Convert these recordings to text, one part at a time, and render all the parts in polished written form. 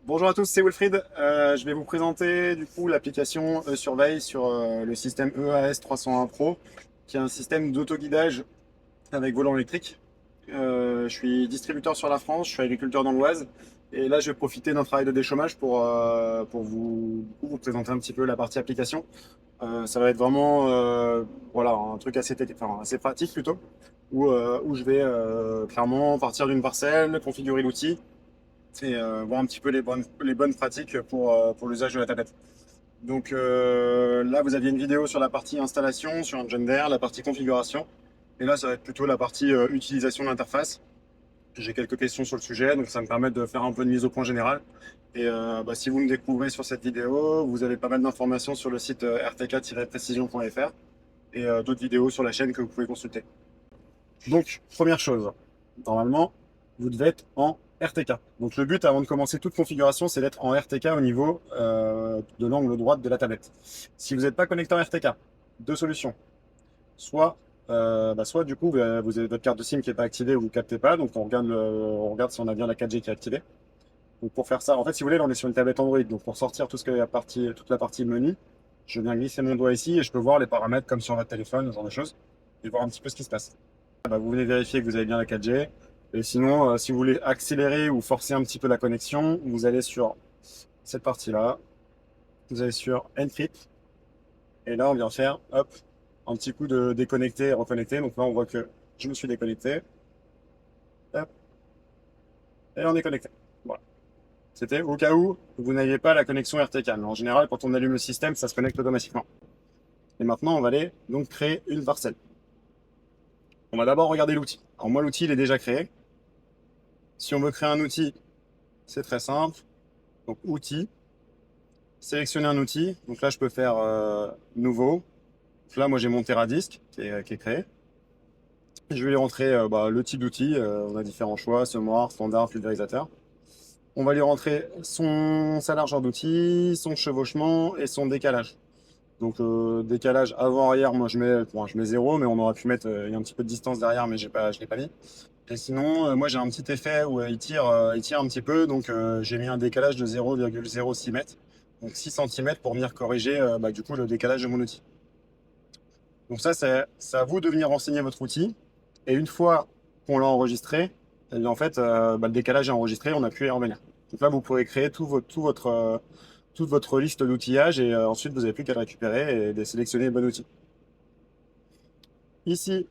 Bonjour à tous, c'est Wilfried. Je vais vous présenter du coup l'application Surveille sur le système EAS 301 Pro, qui est un système d'autoguidage avec volant électrique. Je suis distributeur sur la France, je suis agriculteur dans l'Oise, et là je vais profiter d'un travail de déchômage pour vous, du coup, vous présenter un petit peu la partie application. Ça va être vraiment voilà, un truc assez pratique plutôt, où je vais clairement partir d'une parcelle, configurer l'outil et voir un petit peu les bonnes pratiques pour l'usage de la tablette. Donc là, vous aviez une vidéo sur la partie installation, sur un Gender, la partie configuration. Et là, ça va être plutôt la partie utilisation de l'interface. J'ai quelques questions sur le sujet, donc ça me permet de faire un peu de mise au point général. Et si vous me découvrez sur cette vidéo, vous avez pas mal d'informations sur le site rtk-précision.fr et d'autres vidéos sur la chaîne que vous pouvez consulter. Donc, première chose, normalement, vous devez être en RTK. Donc le but avant de commencer toute configuration, c'est d'être en RTK au niveau de l'angle droite de la tablette. Si vous n'êtes pas connecté en RTK, deux solutions. Soit, soit du coup, vous avez votre carte de SIM qui n'est pas activée ou vous ne captez pas, donc on regarde si on a bien la 4G qui est activée. Donc pour faire ça, en fait, si vous voulez, là, on est sur une tablette Android, donc pour sortir toute la partie menu, je viens glisser mon doigt ici et je peux voir les paramètres comme sur votre téléphone, ce genre de choses, et voir un petit peu ce qui se passe. Vous venez vérifier que vous avez bien la 4G. Et sinon, si vous voulez accélérer ou forcer un petit peu la connexion, vous allez sur cette partie-là. Vous allez sur Encrypt. Et là, on vient faire, hop, un petit coup de déconnecter et reconnecter. Donc là, on voit que je me suis déconnecté. Hop, et on est connecté. Voilà. C'était au cas où vous n'aviez pas la connexion RTK. Mais en général, quand on allume le système, ça se connecte automatiquement. Et maintenant, on va aller donc créer une parcelle. On va d'abord regarder l'outil. Alors moi, l'outil, il est déjà créé. Si on veut créer un outil, c'est très simple. Donc, outil, sélectionner un outil. Donc là, je peux faire nouveau. Donc là, moi, j'ai mon Teradisc qui est créé. Je vais lui rentrer le type d'outil. On a différents choix, semoir, standard, pulvérisateur. On va lui rentrer sa largeur d'outil, son chevauchement et son décalage. Donc décalage avant-arrière, moi je mets 0, mais on aurait pu mettre il y a un petit peu de distance derrière, mais je l'ai pas mis. Et sinon, moi j'ai un petit effet où il tire un petit peu, donc j'ai mis un décalage de 0,06 mètres, donc 6 centimètres pour venir corriger du coup le décalage de mon outil. Donc ça, c'est à vous de venir renseigner votre outil. Et une fois qu'on l'a enregistré, eh bien, en fait, le décalage est enregistré, on a pu y revenir. Donc là, vous pourrez créer toute votre liste d'outillage et ensuite, vous n'avez plus qu'à le récupérer et de sélectionner le bon outil. Ici,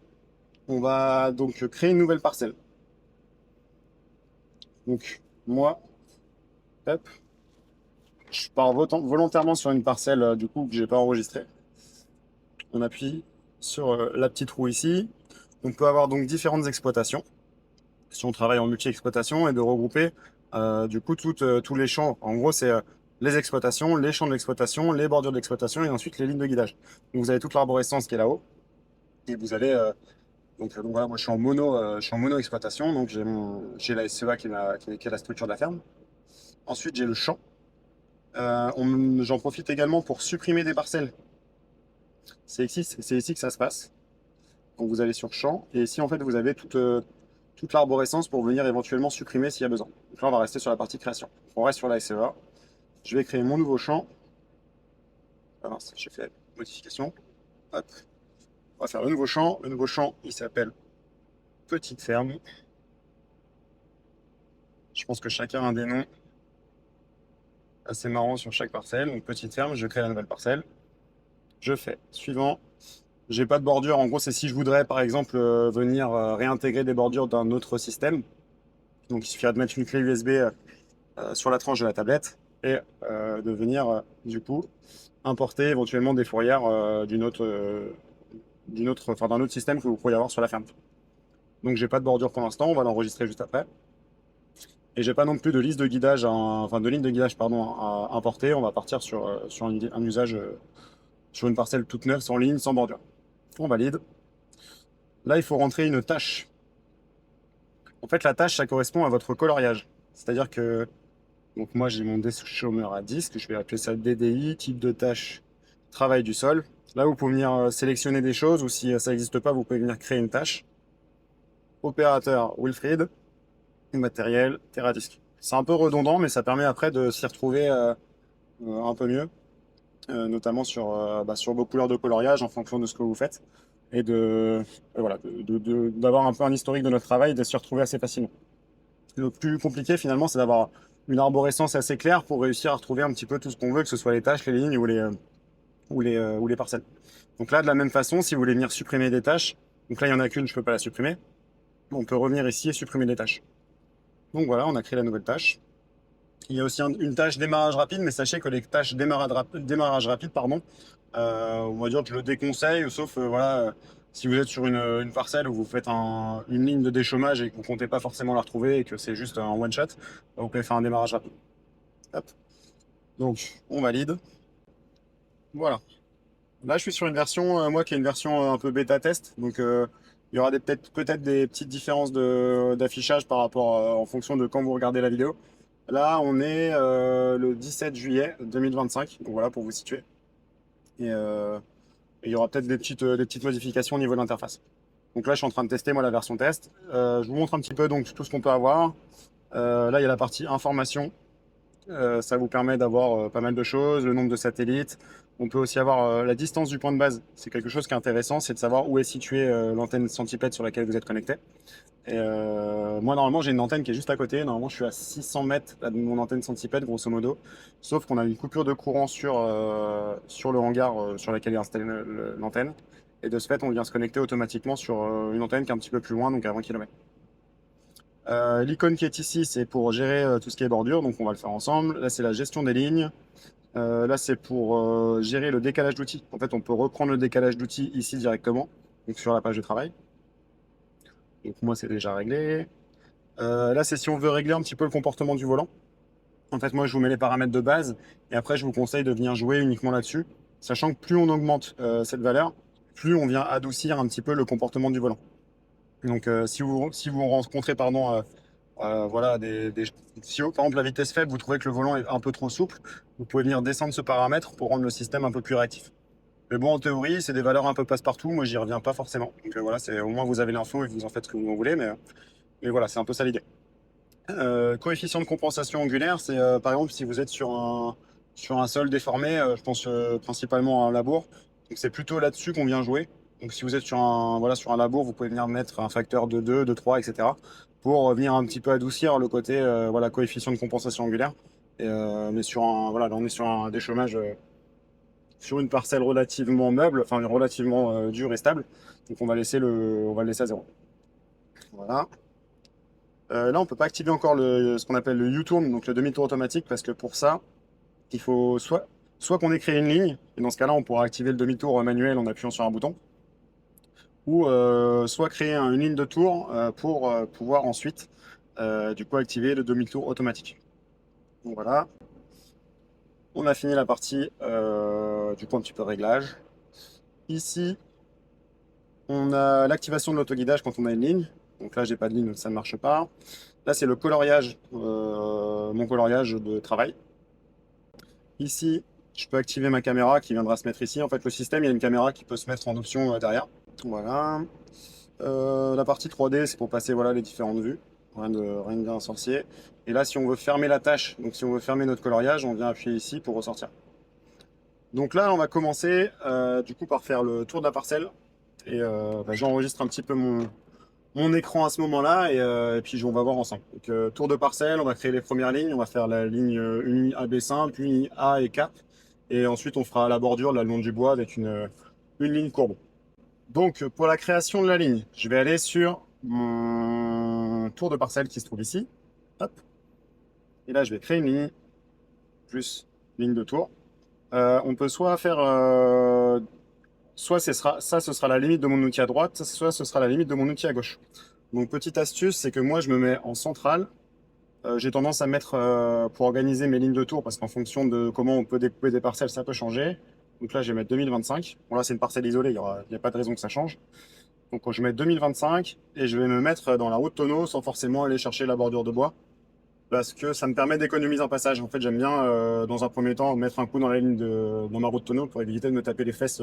on va donc créer une nouvelle parcelle. Donc, moi, hop, je pars volontairement sur une parcelle du coup que j'ai pas enregistrée. On appuie sur la petite roue ici. On peut avoir donc différentes exploitations. Si on travaille en multi-exploitation et de regrouper du coup tous les champs. En gros, c'est les exploitations, les champs de l'exploitation, les bordures de l'exploitation et ensuite les lignes de guidage. Donc vous avez toute l'arborescence qui est là-haut et vous allez donc voilà, moi je suis en mono exploitation, donc j'ai la SCEA qui est la structure de la ferme. Ensuite j'ai le champ. J'en profite également pour supprimer des parcelles. C'est ici que ça se passe. Donc vous allez sur champ et ici en fait vous avez toute l'arborescence pour venir éventuellement supprimer s'il y a besoin. Donc là on va rester sur la partie création. On reste sur la SEA. Je vais créer mon nouveau champ. Alors j'ai fait modification. Hop. On va faire le nouveau champ. Le nouveau champ il s'appelle petite ferme. Je pense que chacun a un des noms assez marrants sur chaque parcelle. Donc petite ferme, je crée la nouvelle parcelle. Je fais suivant. J'ai pas de bordure. En gros, c'est si je voudrais, par exemple, venir réintégrer des bordures d'un autre système. Donc, il suffirait de mettre une clé USB sur la tranche de la tablette et de venir, du coup, importer éventuellement des fourrières d'un autre système que vous pourriez avoir sur la ferme. Donc, j'ai pas de bordure pour l'instant. On va l'enregistrer juste après. Et j'ai pas non plus de liste de guidage, enfin de ligne de guidage pardon, à importer. On va partir sur un usage sur une parcelle toute neuve, sans ligne, sans bordure. On valide. Là, il faut rentrer une tâche. En fait, la tâche, ça correspond à votre coloriage. C'est-à-dire que donc moi, j'ai mon déchômeur à disque. Je vais appeler ça DDI, type de tâche, travail du sol. Là, vous pouvez venir sélectionner des choses ou si ça n'existe pas, vous pouvez venir créer une tâche. Opérateur Wilfried, matériel, Teradisc. C'est un peu redondant, mais ça permet après de s'y retrouver un peu mieux, notamment sur vos couleurs de coloriage en fonction de ce que vous faites, et voilà, d'avoir un peu un historique de notre travail et de s'y retrouver assez facilement. Le plus compliqué finalement, c'est d'avoir une arborescence assez claire pour réussir à retrouver un petit peu tout ce qu'on veut, que ce soit les tâches, les lignes ou les parcelles. Donc là, de la même façon, si vous voulez venir supprimer des tâches, donc là, il n'y en a qu'une, je ne peux pas la supprimer, on peut revenir ici et supprimer des tâches. Donc voilà, on a créé la nouvelle tâche. Il y a aussi une tâche démarrage rapide, mais sachez que les tâches démarrage rapide, pardon, on va dire que je le déconseille, sauf voilà, si vous êtes sur une parcelle où vous faites une ligne de déchômage et que vous ne comptez pas forcément la retrouver et que c'est juste un one shot, vous pouvez faire un démarrage rapide. Hop. Donc on valide. Voilà. Là, je suis sur une version, moi qui est une version un peu bêta test, donc il y aura peut-être des petites différences d'affichage par rapport en fonction de quand vous regardez la vidéo. Là, on est le 17 juillet 2025, donc voilà pour vous situer. Et il y aura peut-être des petites modifications au niveau de l'interface. Donc là, je suis en train de tester moi la version test. Je vous montre un petit peu donc tout ce qu'on peut avoir. Là, il y a la partie information. Ça vous permet d'avoir pas mal de choses, le nombre de satellites. On peut aussi avoir la distance du point de base. C'est quelque chose qui est intéressant, c'est de savoir où est située l'antenne centipède sur laquelle vous êtes connecté. Et moi, normalement, j'ai une antenne qui est juste à côté. Normalement, je suis à 600 mètres de mon antenne centipède, grosso modo. Sauf qu'on a une coupure de courant sur le hangar sur lequel est installée l'antenne. Et de ce fait, on vient se connecter automatiquement sur une antenne qui est un petit peu plus loin, donc à 20 km. L'icône qui est ici, c'est pour gérer tout ce qui est bordure, donc on va le faire ensemble. Là, c'est la gestion des lignes. Là, c'est pour gérer le décalage d'outils. En fait, on peut reprendre le décalage d'outils ici directement, donc sur la page de travail. Donc moi, c'est déjà réglé. Là, c'est si on veut régler un petit peu le comportement du volant. En fait, moi, je vous mets les paramètres de base et après, je vous conseille de venir jouer uniquement là-dessus, sachant que plus on augmente cette valeur, plus on vient adoucir un petit peu le comportement du volant. Donc, si vous rencontrez, pardon, voilà, si par exemple la vitesse faible, vous trouvez que le volant est un peu trop souple, vous pouvez venir descendre ce paramètre pour rendre le système un peu plus réactif. Mais bon, en théorie, c'est des valeurs un peu passe-partout. Moi, j'y reviens pas forcément. Donc voilà, au moins vous avez l'info et vous en faites ce que vous en voulez. Mais voilà, c'est un peu ça l'idée. Coefficient de compensation angulaire, c'est par exemple si vous êtes sur un sol déformé, je pense principalement à un labour. Donc c'est plutôt là-dessus qu'on vient jouer. Donc si vous êtes voilà, sur un labour, vous pouvez venir mettre un facteur de 2, de 3, etc. pour venir un petit peu adoucir le côté voilà, coefficient de compensation angulaire. Mais voilà, là, on est sur un déchômage sur une parcelle relativement meuble, enfin relativement dure et stable. Donc on va le laisser à zéro. Voilà. Là, on ne peut pas activer encore ce qu'on appelle le U-turn, donc le demi-tour automatique, parce que pour ça, il faut soit qu'on ait créé une ligne, et dans ce cas-là, on pourra activer le demi-tour manuel en appuyant sur un bouton, ou soit créer une ligne de tour pour pouvoir ensuite du coup activer le demi-tour automatique. Donc voilà, on a fini la partie du coup un petit peu réglage. Ici, on a l'activation de l'autoguidage quand on a une ligne. Donc là, j'ai pas de ligne, donc ça ne marche pas. Là, c'est le coloriage, mon coloriage de travail. Ici, je peux activer ma caméra qui viendra se mettre ici. En fait, le système, il y a une caméra qui peut se mettre en option derrière. Voilà. La partie 3D, c'est pour passer voilà, les différentes vues. Rien de bien sorcier. Et là, si on veut fermer la tâche, donc si on veut fermer notre coloriage, on vient appuyer ici pour ressortir. Donc là, on va commencer du coup par faire le tour de la parcelle. Et j'enregistre un petit peu mon écran à ce moment-là et puis on va voir ensemble. Donc, tour de parcelle, on va créer les premières lignes, on va faire une ligne AB simple, puis une ligne A et K, et ensuite on fera la bordure le long du bois avec une ligne courbe. Donc pour la création de la ligne, je vais aller sur mon tour de parcelle qui se trouve ici. Hop. Et là je vais créer une ligne, plus ligne de tour. On peut soit faire soit ce sera la limite de mon outil à droite, soit ce sera la limite de mon outil à gauche. Donc petite astuce, c'est que moi je me mets en centrale. J'ai tendance à mettre pour organiser mes lignes de tour parce qu'en fonction de comment on peut découper des parcelles, ça peut changer. Donc là je vais mettre 2025. Bon là c'est une parcelle isolée, il n'y a pas de raison que ça change. Donc je mets 2025 et je vais me mettre dans la haute tonneau sans forcément aller chercher la bordure de bois. parce que ça me permet d'économiser un passage. En fait, j'aime bien, dans un premier temps, mettre un coup dans la ligne dans ma roue de tonneau pour éviter de me taper les fesses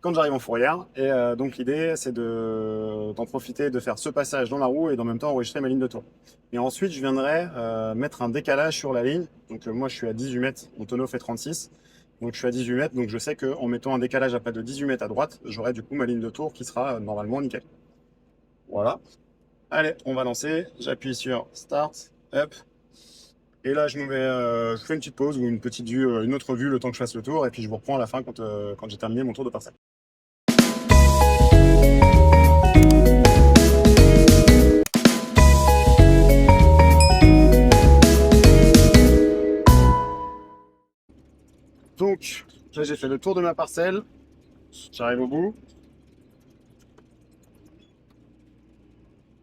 quand j'arrive en fourrière. Et donc, l'idée, c'est d'en profiter, de faire ce passage dans la roue et en même temps enregistrer ma ligne de tour. Et ensuite, je viendrai mettre un décalage sur la ligne. Donc, moi, je suis à 18 mètres, mon tonneau fait 36. Donc, je suis à 18 mètres, donc je sais qu'en mettant un décalage à près de 18 mètres à droite, j'aurai du coup ma ligne de tour qui sera normalement nickel. Voilà. Allez, on va lancer. J'appuie sur Start. Hop. Et là, je fais une petite pause ou une petite vue, une autre vue le temps que je fasse le tour. Et puis je vous reprends à la fin quand j'ai terminé mon tour de parcelle. Donc, là, j'ai fait le tour de ma parcelle. J'arrive au bout.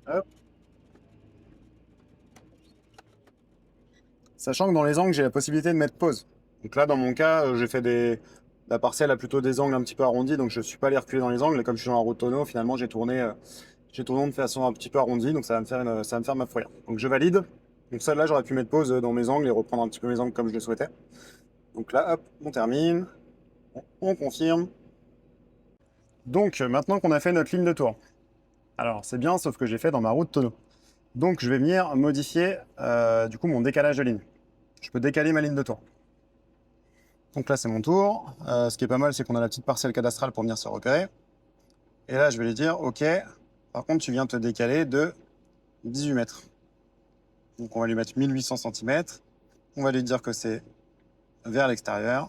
Hop. Sachant que dans les angles, j'ai la possibilité de mettre pause. Donc là, dans mon cas, la parcelle a plutôt des angles un petit peu arrondis, donc je ne suis pas allé reculer dans les angles. Et comme je suis dans la roue de tonneau, finalement, j'ai tourné de façon un petit peu arrondie, donc ça va me faire ma fourrière. Donc je valide. Donc ça, là, j'aurais pu mettre pause dans mes angles et reprendre un petit peu mes angles comme je le souhaitais. Donc là, hop, on termine. On confirme. Donc maintenant qu'on a fait notre ligne de tour. Alors c'est bien, sauf que j'ai fait dans ma roue de tonneau. Donc je vais venir modifier du coup mon décalage de ligne. Je peux décaler ma ligne de tour. Donc là c'est mon tour. Ce qui est pas mal, c'est qu'on a la petite parcelle cadastrale pour venir se repérer. Et là je vais lui dire, ok, par contre tu viens te décaler de 18 mètres. Donc on va lui mettre 1800 cm. On va lui dire que c'est vers l'extérieur.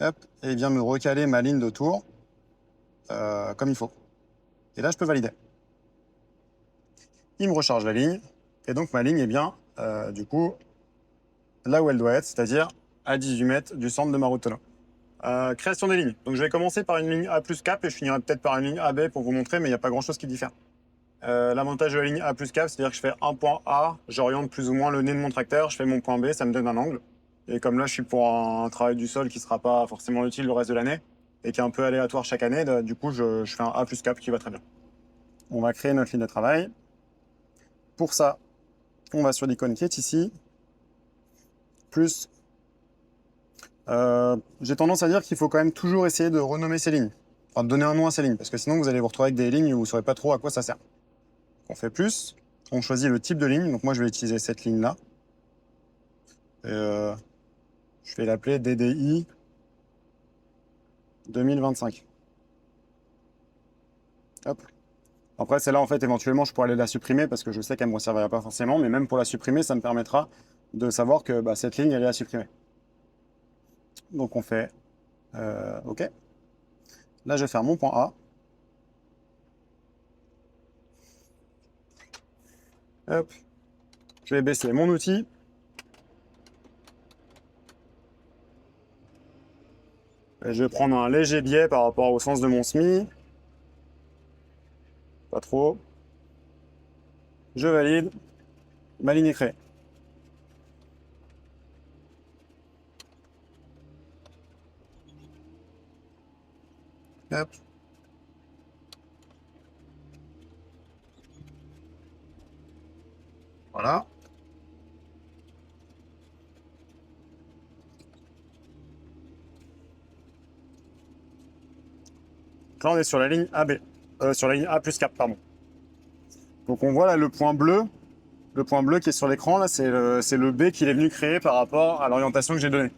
Hop, et il vient me recaler ma ligne de tour comme il faut. Et là je peux valider. Il me recharge la ligne. Et donc ma ligne est bien, du coup, là où elle doit être, c'est-à-dire à 18 mètres du centre de ma roue de tonneau. Création des lignes. Donc je vais commencer par une ligne A plus cap et je finirai peut-être par une ligne AB pour vous montrer, mais il n'y a pas grand-chose qui diffère. L'avantage de la ligne A plus cap, c'est-à-dire que je fais un point A, j'oriente plus ou moins le nez de mon tracteur, je fais mon point B, ça me donne un angle. Et comme là, je suis pour un travail du sol qui ne sera pas forcément utile le reste de l'année et qui est un peu aléatoire chaque année, du coup, je fais un A plus cap qui va très bien. On va créer notre ligne de travail. Pour ça, on va sur l'icône qui est ici, plus. J'ai tendance à dire qu'il faut quand même toujours essayer de renommer ces lignes, enfin de donner un nom à ces lignes, parce que sinon vous allez vous retrouver avec des lignes où vous ne saurez pas trop à quoi ça sert. On fait plus, on choisit le type de ligne, donc moi je vais utiliser cette ligne-là. Je vais l'appeler DDI 2025. Hop. Après, celle-là, en fait, éventuellement, je pourrais aller la supprimer parce que je sais qu'elle ne me servira pas forcément, mais même pour la supprimer, ça me permettra de savoir que cette ligne, elle est à supprimer. Donc on fait OK. Là, je vais faire mon point A. Hop. Je vais baisser mon outil. Et je vais prendre un léger biais par rapport au sens de mon SMI. Pas trop. Je valide. Ma ligne est créée. Hop. Voilà. Là, on est sur la ligne AB. Sur la ligne A plus cap, pardon. Donc on voit là le point bleu. Le point bleu qui est sur l'écran, là, c'est le B qu'il est venu créer par rapport à l'orientation que j'ai donnée.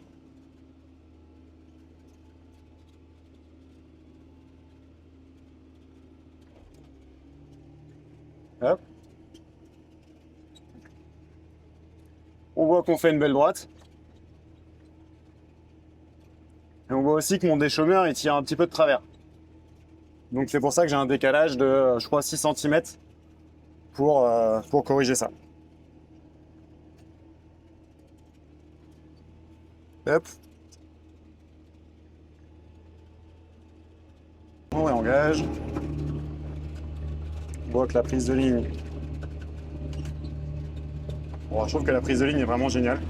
Hop. On voit qu'on fait une belle droite. Et on voit aussi que mon déchaumeur, il tire un petit peu de travers. Donc c'est pour ça que j'ai un décalage de, je crois, 6 cm pour corriger ça. Hop. On réengage. On voit que la prise de ligne... Bon, je trouve que la prise de ligne est vraiment géniale.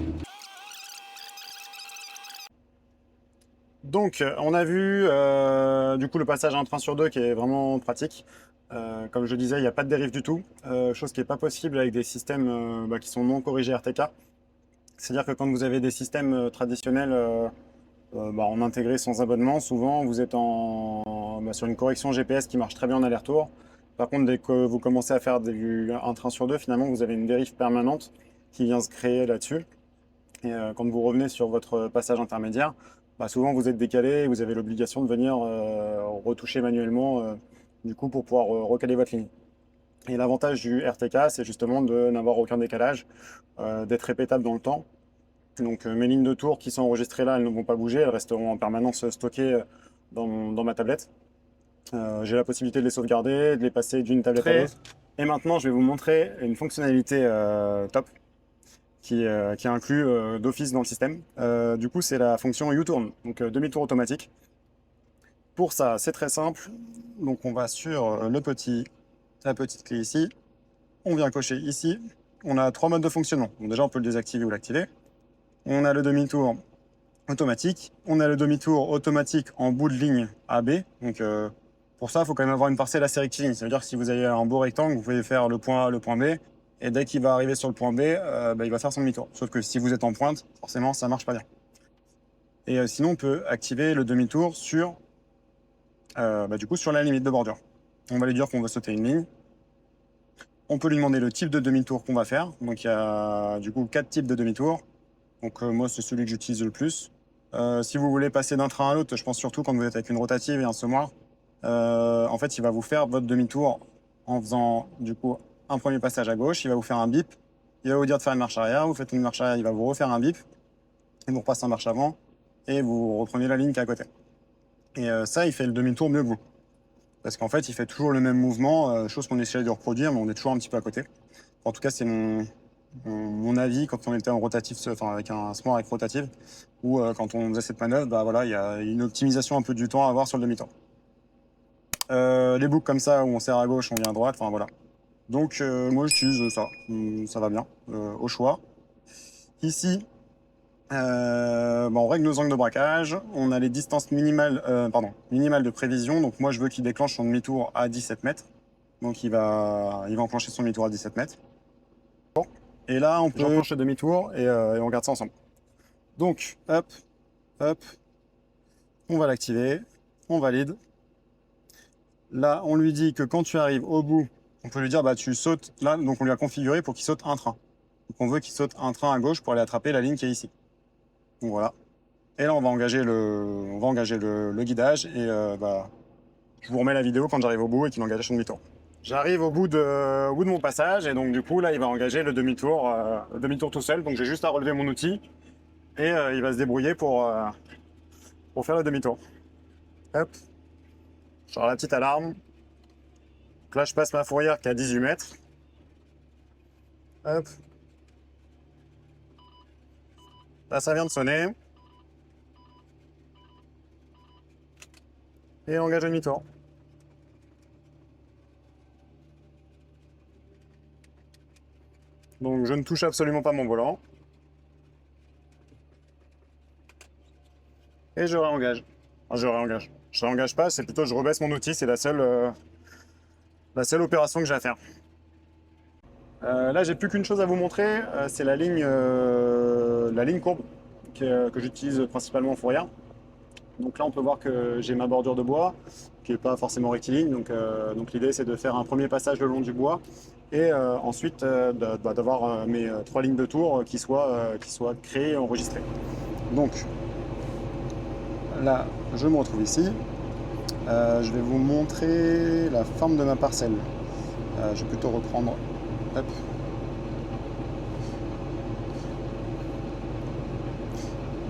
Donc, on a vu du coup le passage à un train sur deux qui est vraiment pratique. Comme je disais, il n'y a pas de dérive du tout, chose qui n'est pas possible avec des systèmes qui sont non corrigés RTK. C'est-à-dire que quand vous avez des systèmes traditionnels en intégré sans abonnement, souvent vous êtes sur une correction GPS qui marche très bien en aller-retour. Par contre, dès que vous commencez à faire un train sur deux, finalement vous avez une dérive permanente qui vient se créer là-dessus. Et quand vous revenez sur votre passage intermédiaire, souvent vous êtes décalé et vous avez l'obligation de venir retoucher manuellement du coup pour pouvoir recaler votre ligne. Et l'avantage du RTK, c'est justement de n'avoir aucun décalage, d'être répétable dans le temps. Donc mes lignes de tour qui sont enregistrées là, elles ne vont pas bouger, elles resteront en permanence stockées dans ma tablette. J'ai la possibilité de les sauvegarder, de les passer d'une tablette à l'autre. Et maintenant, je vais vous montrer une fonctionnalité top qui est inclus d'office dans le système. Du coup, c'est la fonction U-turn, donc demi-tour automatique. Pour ça, c'est très simple. Donc on va sur la petite clé ici. On vient cocher ici. On a 3 modes de fonctionnement. Donc déjà, on peut le désactiver ou l'activer. On a le demi-tour automatique. On a le demi-tour automatique en bout de ligne AB. Donc pour ça, il faut quand même avoir une parcelle assez rectiligne. Ça veut dire que si vous avez un beau rectangle, vous pouvez faire le point A, le point B. Et dès qu'il va arriver sur le point B, il va faire son demi-tour. Sauf que si vous êtes en pointe, forcément, ça marche pas bien. Et sinon, on peut activer le demi-tour sur la limite de bordure. On va lui dire qu'on veut sauter une ligne. On peut lui demander le type de demi-tour qu'on va faire. Donc il y a du coup 4 types de demi-tour. Donc moi, c'est celui que j'utilise le plus. Si vous voulez passer d'un train à l'autre, je pense surtout quand vous êtes avec une rotative et un semoir, en fait, il va vous faire votre demi-tour en faisant du coup un premier passage à gauche. Il va vous faire un bip. Il va vous dire de faire une marche arrière. Vous faites une marche arrière, il va vous refaire un bip. Et vous repassez en marche avant. Et vous reprenez la ligne qui est à côté. Et ça, il fait le demi-tour mieux que vous. Parce qu'en fait, il fait toujours le même mouvement, chose qu'on essaie de reproduire, mais on est toujours un petit peu à côté. En tout cas, c'est mon avis quand on était en rotatif, enfin avec un semoir avec rotative, ou quand on faisait cette manœuvre, il y a une optimisation un peu du temps à avoir sur le demi-tour. Les boucles comme ça, où on serre à gauche, on vient à droite, enfin voilà. Donc moi, j'utilise ça, ça va bien, au choix. Ici, on règle nos angles de braquage, on a les distances minimales de prévision. Donc moi je veux qu'il déclenche son demi-tour à 17 mètres. Donc il va enclencher son demi-tour à 17 mètres. Bon. Et là on peut enclencher le demi-tour et on regarde ça ensemble. Donc hop, on va l'activer, on valide. Là on lui dit que quand tu arrives au bout, on peut lui dire tu sautes là, donc on lui a configuré pour qu'il saute un train. Donc on veut qu'il saute un train à gauche pour aller attraper la ligne qui est ici. Donc voilà. Et là, on va engager le guidage et je vous remets la vidéo quand j'arrive au bout et qu'il engage son demi-tour. J'arrive au bout de mon passage et donc du coup là, il va engager le demi-tour tout seul. Donc j'ai juste à relever mon outil et il va se débrouiller pour faire le demi-tour. Hop. Genre la petite alarme. Donc là, je passe ma fourrière qui est à 18 mètres. Hop. Là, ça vient de sonner. Et engage le demi-tour. Donc je ne touche absolument pas mon volant. Et je réengage. Enfin, je réengage. Je réengage pas, c'est plutôt je rebaisse mon outil, c'est la seule opération que j'ai à faire. Là, j'ai plus qu'une chose à vous montrer, c'est la ligne courbe que j'utilise principalement en fourrière. Donc là, on peut voir que j'ai ma bordure de bois, qui n'est pas forcément rectiligne. Donc l'idée, c'est de faire un premier passage le long du bois et ensuite d'avoir mes 3 lignes de tour qui soient créées et enregistrées. Donc là, je me retrouve ici. Je vais vous montrer la forme de ma parcelle. Je vais plutôt reprendre. Hop.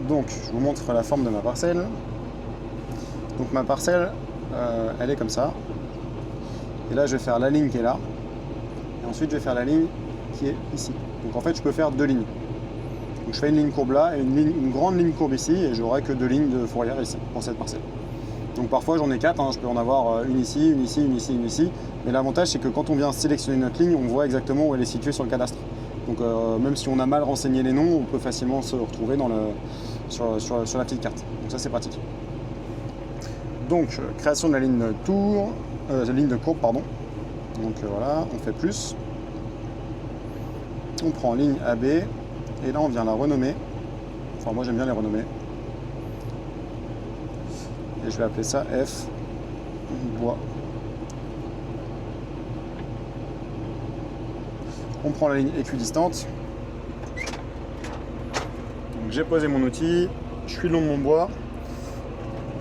Donc, je vous montre la forme de ma parcelle. Donc ma parcelle, elle est comme ça. Et là, je vais faire la ligne qui est là. Et ensuite, je vais faire la ligne qui est ici. Donc en fait, je peux faire 2 lignes. Donc je fais une ligne courbe là et une grande ligne courbe ici. Et j'aurai que 2 lignes de fourrière ici, pour cette parcelle. Donc parfois, j'en ai 4. Je peux en avoir une ici, une ici, une ici, une ici. Mais l'avantage, c'est que quand on vient sélectionner notre ligne, on voit exactement où elle est située sur le cadastre. Donc même si on a mal renseigné les noms, on peut facilement se retrouver dans sur la petite carte. Donc ça c'est pratique. Donc création de la ligne de ligne de courbe, pardon. Donc voilà, on fait plus. On prend ligne AB et là on vient la renommer. Enfin moi j'aime bien les renommer. Et je vais appeler ça F bois. On prend la ligne équidistante. Donc j'ai posé mon outil, je suis le long de mon bois.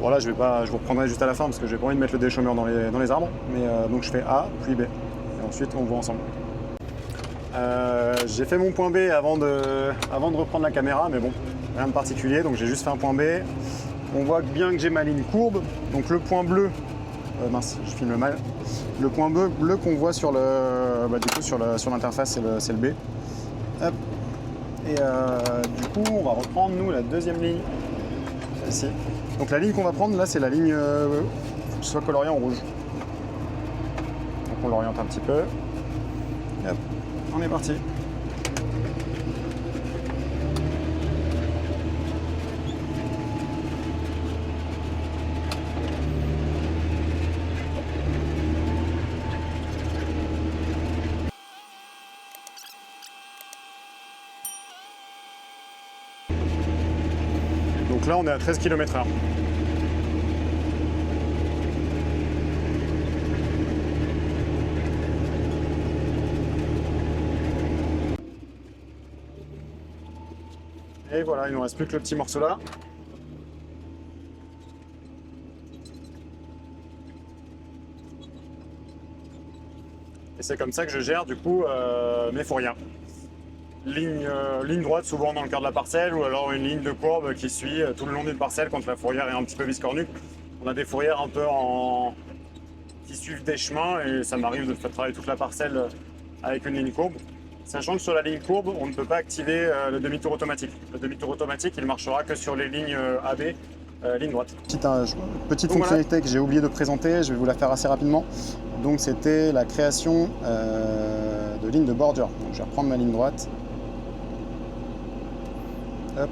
Bon là je vous reprendrai juste à la fin parce que j'ai pas envie de mettre le déchômeur dans les arbres. Mais donc je fais A puis B. Et ensuite on voit ensemble. J'ai fait mon point B avant de reprendre la caméra, mais bon, rien de particulier, donc j'ai juste fait un point B. On voit bien que j'ai ma ligne courbe, donc le point bleu, mince, je filme mal, le point bleu qu'on voit sur sur l'interface, c'est le B. Hop. Et du coup, on va reprendre nous la deuxième ligne, celle-ci. Donc la ligne qu'on va prendre là, c'est la ligne, faut que ce soit colorié en rouge. Donc on l'oriente un petit peu. Et hop. On est parti. Donc là on est à 13 km/h. Et voilà, il ne nous reste plus que le petit morceau là. Et c'est comme ça que je gère du coup mes fourrières. Ligne droite souvent dans le cœur de la parcelle ou alors une ligne de courbe qui suit tout le long d'une parcelle quand la fourrière est un petit peu biscornue. On a des fourrières un peu qui suivent des chemins et ça m'arrive de faire travailler toute la parcelle avec une ligne courbe. Sachant que sur la ligne courbe, on ne peut pas activer le demi-tour automatique. Le demi-tour automatique, il ne marchera que sur les lignes AB, ligne droite. Petite fonctionnalité voilà, que j'ai oublié de présenter, je vais vous la faire assez rapidement. Donc c'était la création de lignes de bordure. Donc je vais reprendre ma ligne droite. Hop.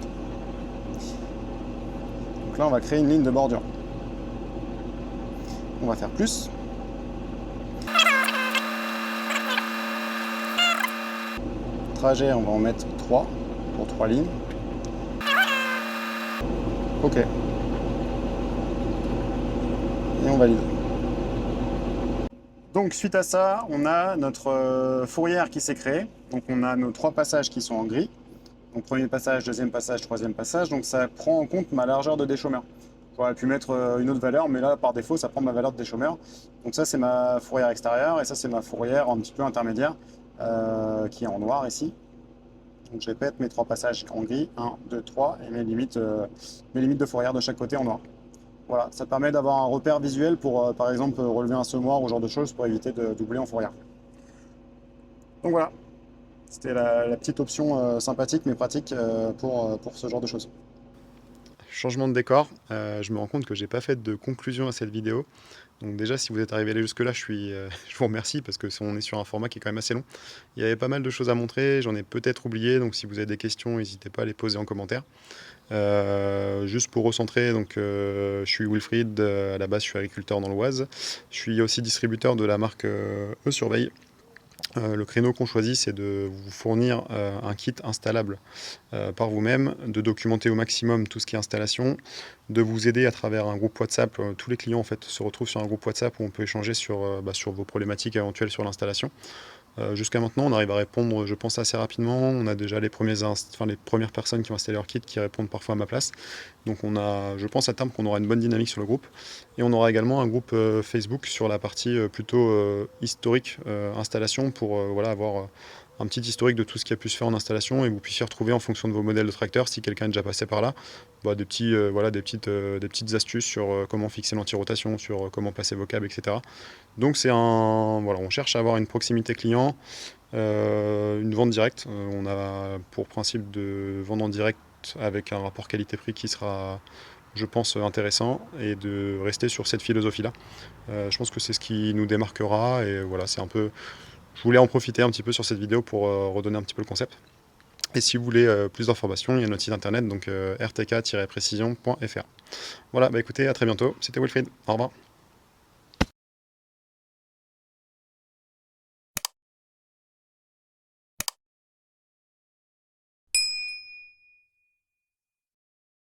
Donc là, on va créer une ligne de bordure. On va faire plus. Trajet, on va en mettre 3 pour 3 lignes. OK. Et on valide. Donc suite à ça, on a notre fourrière qui s'est créée. Donc on a nos 3 passages qui sont en gris. Donc premier passage, deuxième passage, troisième passage. Donc ça prend en compte ma largeur de déchômeur. J'aurais pu mettre une autre valeur, mais là par défaut ça prend ma valeur de déchômeur. Donc ça c'est ma fourrière extérieure et ça c'est ma fourrière un petit peu intermédiaire qui est en noir ici. Donc je répète mes 3 passages en gris, 1, 2, 3 et mes limites de fourrière de chaque côté en noir. Voilà, ça permet d'avoir un repère visuel pour par exemple relever un semoir ou ce genre de choses pour éviter de doubler en fourrière. Donc voilà, c'était la petite option sympathique mais pratique pour ce genre de choses. Changement de décor, je me rends compte que j'ai pas fait de conclusion à cette vidéo. Donc déjà, si vous êtes arrivé jusque là, je vous remercie parce que on est sur un format qui est quand même assez long. Il y avait pas mal de choses à montrer, j'en ai peut-être oublié, donc si vous avez des questions, n'hésitez pas à les poser en commentaire. Juste pour recentrer, donc, je suis Wilfried, à la base je suis agriculteur dans l'Oise. Je suis aussi distributeur de la marque E-Surveille. Le créneau qu'on choisit, c'est de vous fournir un kit installable par vous-même, de documenter au maximum tout ce qui est installation, de vous aider à travers un groupe WhatsApp. Tous les clients en fait, se retrouvent sur un groupe WhatsApp où on peut échanger sur vos problématiques éventuelles sur l'installation. Jusqu'à maintenant, on arrive à répondre, je pense, assez rapidement. On a déjà les premières personnes qui ont installé leur kit qui répondent parfois à ma place. Donc je pense à terme qu'on aura une bonne dynamique sur le groupe. Et on aura également un groupe Facebook sur la partie plutôt historique installation pour avoir un petit historique de tout ce qui a pu se faire en installation et vous puissiez retrouver en fonction de vos modèles de tracteurs, si quelqu'un est déjà passé par là, des petites astuces sur comment fixer l'anti-rotation, sur comment passer vos câbles, etc. Donc on cherche à avoir une proximité client, une vente directe. On a pour principe de vendre en direct avec un rapport qualité-prix qui sera, je pense, intéressant et de rester sur cette philosophie-là. Je pense que c'est ce qui nous démarquera et voilà, c'est un peu... Je voulais en profiter un petit peu sur cette vidéo pour redonner un petit peu le concept. Et si vous voulez plus d'informations, il y a notre site internet, donc rtk-précision.fr. Voilà, bah écoutez, à très bientôt. C'était Wilfried. Au revoir.